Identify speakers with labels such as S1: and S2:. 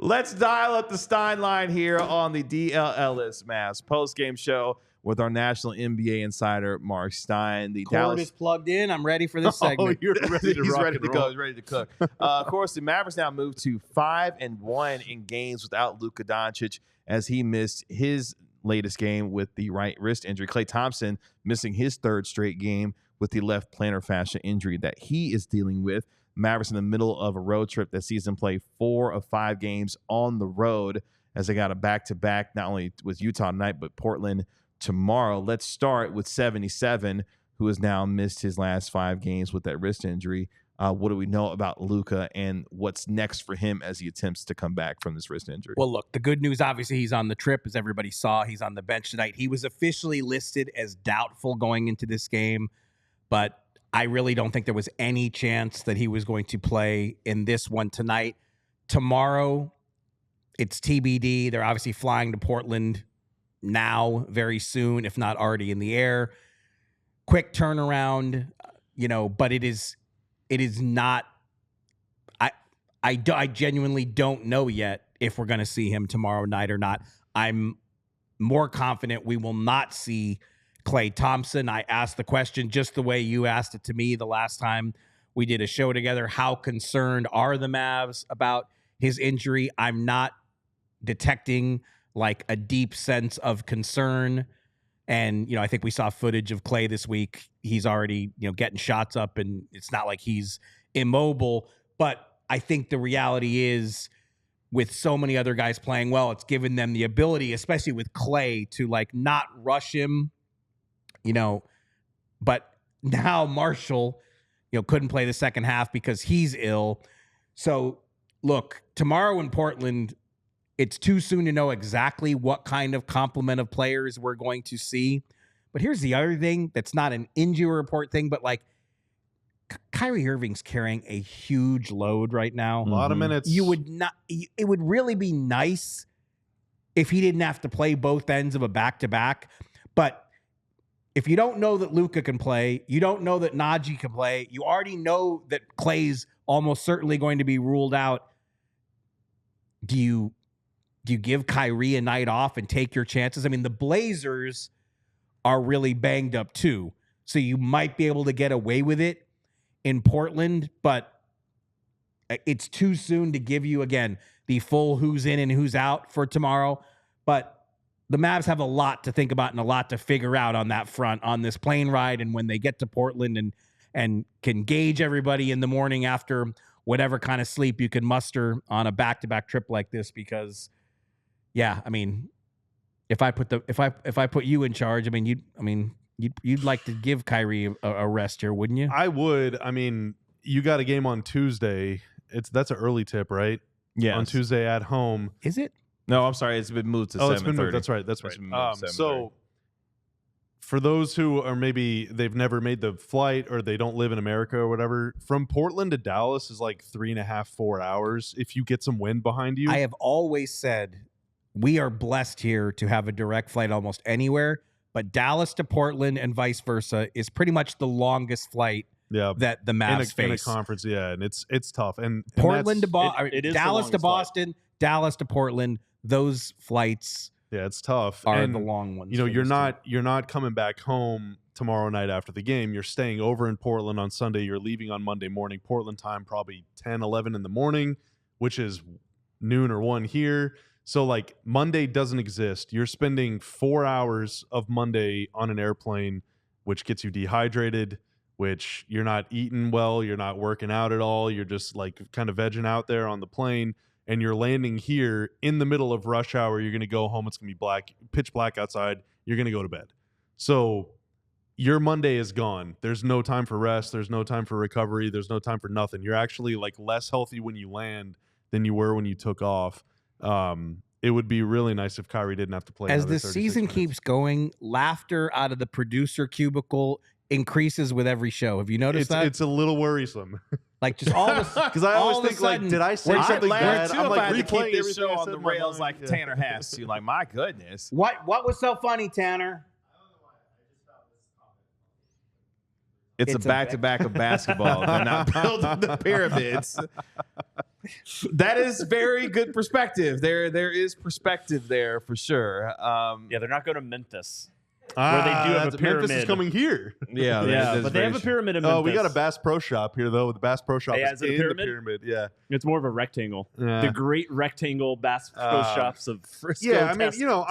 S1: Let's dial up the Stein line here on the DLLS Mavs post-game show with our national NBA insider, Marc Stein. The
S2: Cord is plugged in. I'm ready for this segment.
S3: You're ready to
S1: He's
S3: rock
S1: ready
S3: and
S1: to
S3: roll.
S1: go. He's ready to cook. Of course, the Mavericks now move to 5-1 in games without Luka Dončić as he missed his latest game with the right wrist injury. Klay Thompson missing his third straight game with the left plantar fascia injury that he is dealing with. Mavericks in the middle of a road trip that sees them play 4 of 5 games on the road as they got a back-to-back, not only with Utah tonight, but Portland tomorrow. Let's start with 77, who has now missed his last 5 games with that wrist injury. What do we know about Luka and what's next for him as he attempts to come back from this wrist injury?
S2: Well, look, the good news, obviously, he's on the trip. As everybody saw, he's on the bench tonight. He was officially listed as doubtful going into this game, but I really don't think there was any chance that he was going to play in this one tonight. Tomorrow, it's TBD. They're obviously flying to Portland now very soon, if not already in the air. Quick turnaround, but it is not. I genuinely don't know yet if we're going to see him tomorrow night or not. I'm more confident we will not see Klay Thompson. I asked the question just the way you asked it to me the last time we did a show together. How concerned are the Mavs about his injury? I'm not detecting like a deep sense of concern. And, I think we saw footage of Klay this week. He's already, getting shots up, and it's not like he's immobile. But I think the reality is, with so many other guys playing well, it's given them the ability, especially with Klay, to like not rush him, but now Marshall, couldn't play the second half because he's ill. So look, tomorrow in Portland, it's too soon to know exactly what kind of complement of players we're going to see. But here's the other thing that's not an injury report thing, but like Kyrie Irving's carrying a huge load right now.
S3: A lot of minutes.
S2: It would really be nice if he didn't have to play both ends of a back-to-back. But if you don't know that Luka can play, you don't know that Najee can play, you already know that Klay's almost certainly going to be ruled out. Do you give Kyrie a night off and take your chances? I mean, the Blazers are really banged up too, so you might be able to get away with it in Portland, but it's too soon to give you, again, the full who's in and who's out for tomorrow. But the Mavs have a lot to think about and a lot to figure out on that front on this plane ride, and when they get to Portland and can gauge everybody in the morning after whatever kind of sleep you can muster on a back-to-back trip like this. Because yeah, I mean, if I put you in charge, you'd like to give Kyrie a rest here, wouldn't you?
S3: I would. I mean, you got a game on Tuesday. That's an early tip, right?
S1: Yeah,
S3: on Tuesday at home.
S2: Is it?
S1: No, I'm sorry. It's been moved to 7:30.
S3: It's been moved. That's right. So for those who are maybe they've never made the flight or they don't live in America or whatever, from Portland to Dallas is like 3.5, 4 hours if you get some wind behind you.
S2: I have always said we are blessed here to have a direct flight almost anywhere, but Dallas to Portland and vice versa is pretty much the longest flight that the Mavs face.
S3: In a conference, yeah, and it's tough. And
S2: Portland to Boston, Dallas to Boston, Dallas to Portland, those flights,
S3: yeah, it's tough.
S2: Are the long ones.
S3: You're not coming back home tomorrow night after the game. You're staying over in Portland on Sunday. You're leaving on Monday morning, Portland time, probably 10, 11 in the morning, which is noon or 1 here. So like Monday doesn't exist. You're spending 4 hours of Monday on an airplane, which gets you dehydrated, which you're not eating well. You're not working out at all. You're just like kind of vegging out there on the plane, and you're landing here in the middle of rush hour. You're going to go home. It's going to be pitch black outside. You're going to go to bed. So your Monday is gone. There's no time for rest. There's no time for recovery. There's no time for nothing. You're actually like less healthy when you land than you were when you took off. It would be really nice if Kyrie didn't have to play.
S2: As the season keeps going, laughter out of the producer cubicle increases with every show. Have you noticed that?
S3: It's a little worrisome.
S2: Like just all this,
S3: because I always think like, did I say something bad?
S1: I'm like replaying this show on the rails like Tanner has to. Like, my goodness.
S2: What was so funny, Tanner?
S1: It's a back-to-back of basketball. They're not building the pyramids. That is very good perspective. There is perspective there for sure.
S4: Yeah, they're not going to Memphis. Where they do have a pyramid.
S3: Memphis is coming here.
S4: Yeah, but they have a pyramid in Memphis.
S3: Oh, we got a Bass Pro Shop here, though. The Bass Pro Shop is in the pyramid. Yeah.
S4: It's more of a rectangle.
S3: Yeah.
S4: The great rectangle Bass Pro Shops of Frisco.
S3: Yeah, I mean,